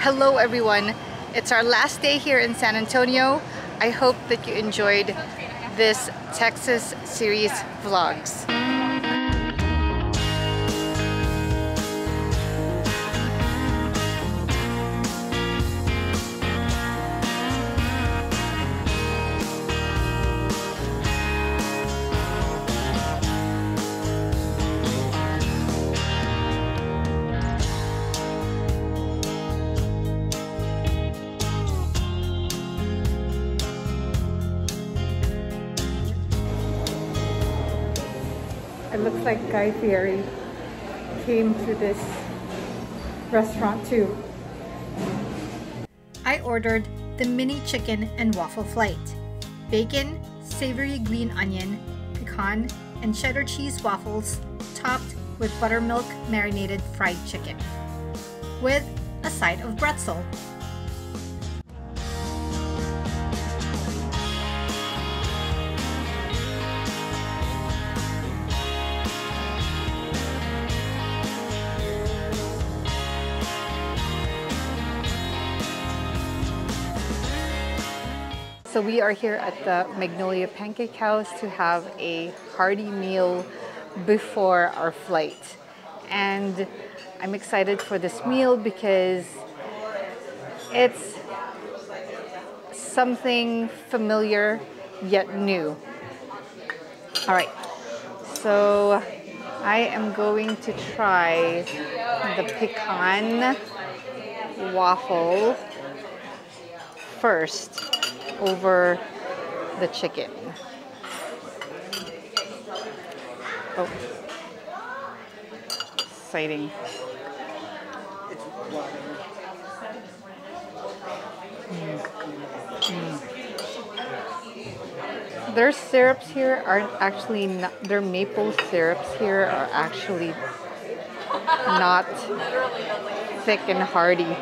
Hello everyone, it's our last day here in San Antonio. I hope that you enjoyed this Texas series vlogs. It looks like Guy Fieri came to this restaurant too. I ordered the mini chicken and waffle flight. Bacon, savory green onion, pecan, and cheddar cheese waffles topped with buttermilk marinated fried chicken with a side of pretzel. So we are here at the Magnolia Pancake House to have a hearty meal before our flight. And I'm excited for this meal because it's something familiar yet new. All right, so I am going to try the pecan waffle first over the chicken. Oh, exciting. Their syrups here aren't actually not, their maple syrups here are actually not thick and hearty.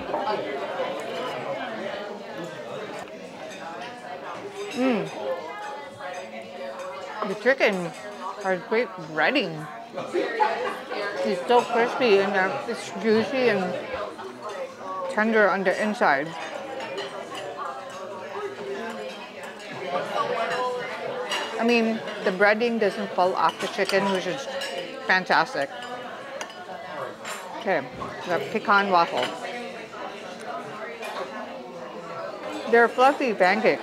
The chicken has great breading. It's so crispy and it's juicy and tender on the inside. I mean, the breading doesn't fall off the chicken, which is fantastic. Okay, the pecan waffle. They're fluffy pancakes.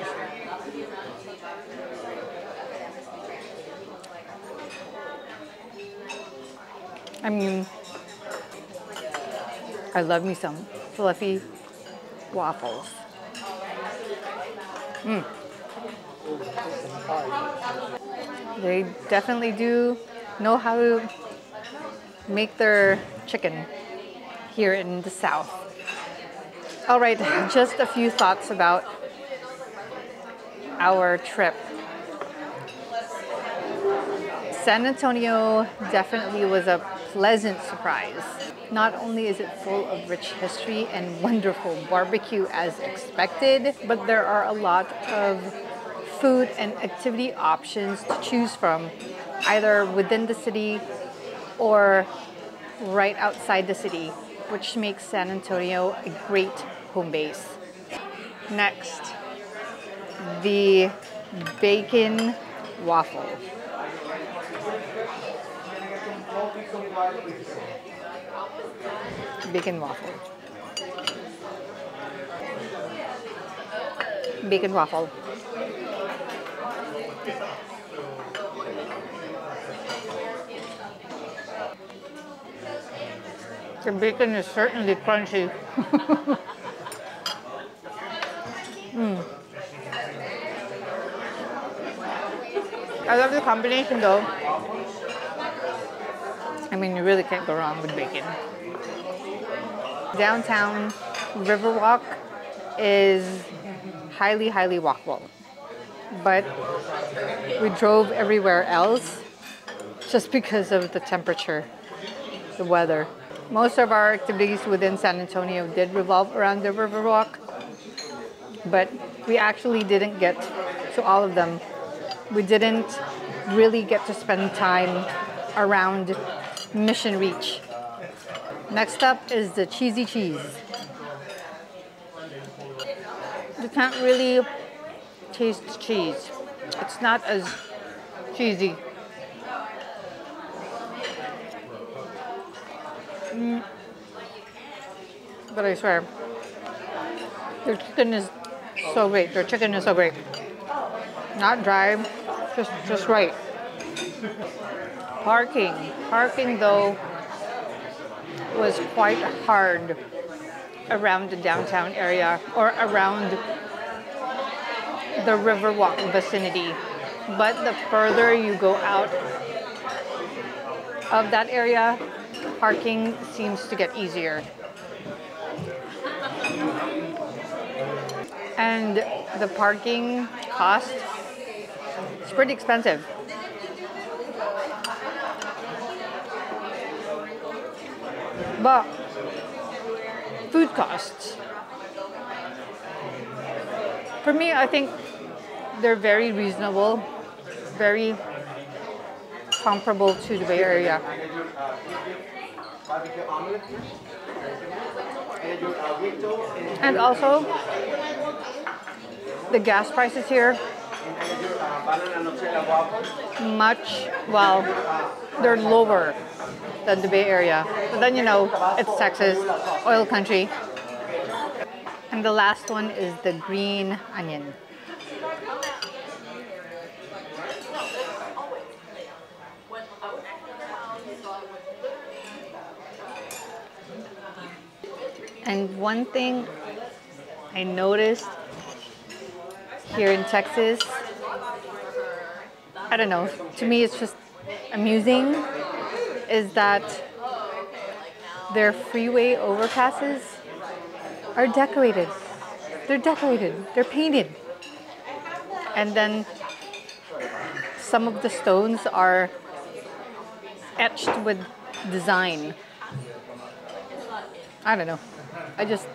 I mean, I love me some fluffy waffles. They definitely do know how to make their chicken here in the South. All right, just a few thoughts about our trip. San Antonio definitely was a pleasant surprise. Not only is it full of rich history and wonderful barbecue as expected, but there are a lot of food and activity options to choose from, either within the city or right outside the city, which makes San Antonio a great home base. Next, the bacon waffle. Bacon waffle. Bacon waffle. The bacon is certainly crunchy. I love the combination though. I mean, you really can't go wrong with bacon. Downtown Riverwalk is highly walkable, but we drove everywhere else just because of the temperature, the weather. Most of our activities within San Antonio did revolve around the Riverwalk, but we actually didn't get to all of them. We didn't really get to spend time around Mission Reach. Next up is the cheesy cheese. You can't really taste cheese. It's not as cheesy. But I swear, their chicken is so great. Their chicken is so great. Not dry, just right. Parking though was quite hard around the downtown area or around the Riverwalk vicinity. But the further you go out of that area, parking seems to get easier. And the parking cost is pretty expensive. But food costs, for me, I think they're very reasonable, very comparable to the Bay Area. And also, the gas prices here, they're lower than the Bay Area. But then, you know, it's Texas, oil country. And the last one is the green onion. And one thing I noticed here in Texas, I don't know, to me it's just amusing, is that their freeway overpasses are decorated. They're decorated, they're painted. And then some of the stones are etched with design. I don't know. I just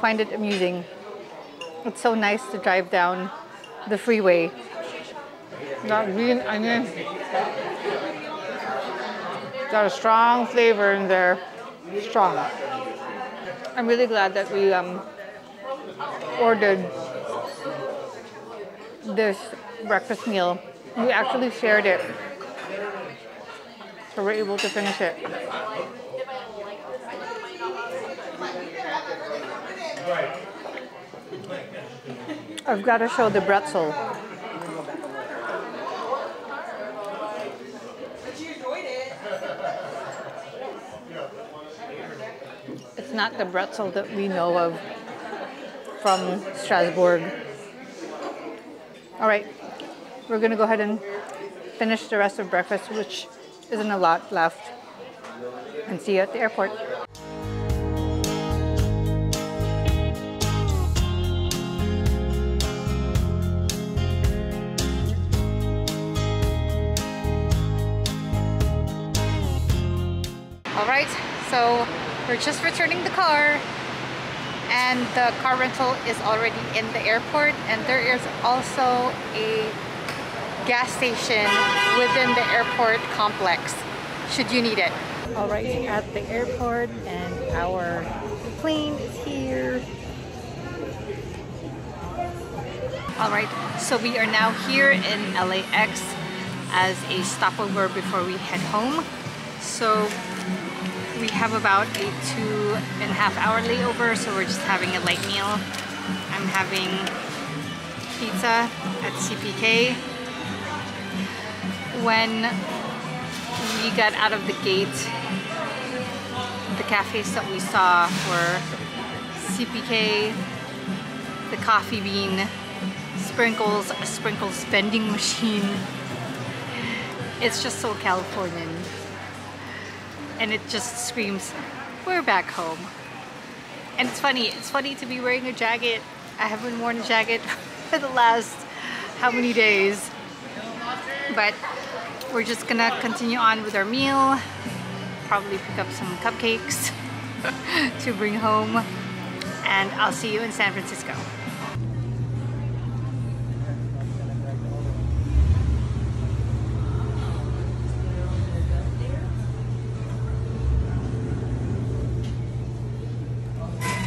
find it amusing. It's so nice to drive down the freeway. That green onion got a strong flavor in there. Strong. I'm really glad that we ordered this breakfast meal. We actually shared it, so we're able to finish it. I've got to show the pretzel. It's not the pretzel that we know of from Strasbourg. All right, we're gonna go ahead and finish the rest of breakfast, which isn't a lot left, and see you at the airport. All right, so we're just returning the car, and the car rental is already in the airport, and there is also a gas station within the airport complex, should you need it. All right, at the airport, and our plane is here. All right, so we are now here in LAX as a stopover before we head home. So we have about a 2.5 hour layover, so we're just having a light meal. I'm having pizza at CPK. When we got out of the gate, the cafes that we saw were CPK, the Coffee Bean, Sprinkles, a Sprinkles vending machine. It's just so Californian. And it just screams, we're back home. And it's funny to be wearing a jacket. I haven't worn a jacket for the last how many days. But we're just gonna continue on with our meal, probably pick up some cupcakes to bring home, and I'll see you in San Francisco.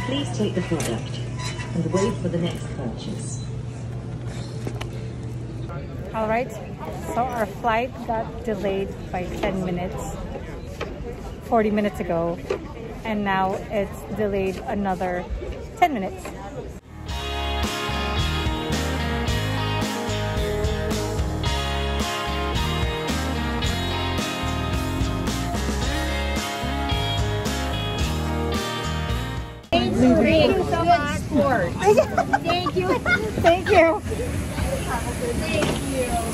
Please take the product. and wait for the next purchase. All right, so our flight got delayed by 10 minutes, 40 minutes ago, and now it's delayed another 10 minutes. Thank you so much. Thank you. Thank you. Thank you.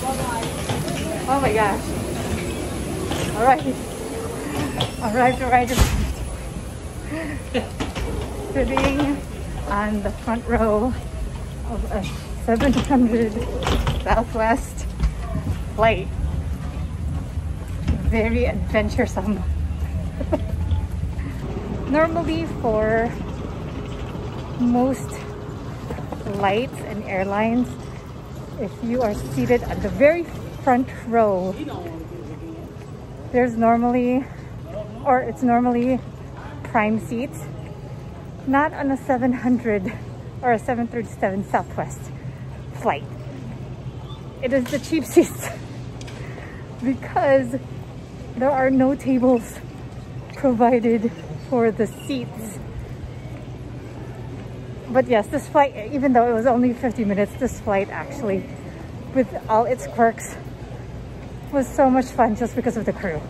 Bye-bye. Oh my gosh. All right. Arrived. Sitting on the front row of a 700 Southwest flight. Very adventuresome. Normally for most flights and airlines, if you are seated at the very front row, it's normally prime seats. Not on a 700 or a 737 Southwest flight. It is the cheap seats because there are no tables provided for the seats. But yes, this flight, even though it was only 50 minutes, this flight actually, with all its quirks, was so much fun just because of the crew.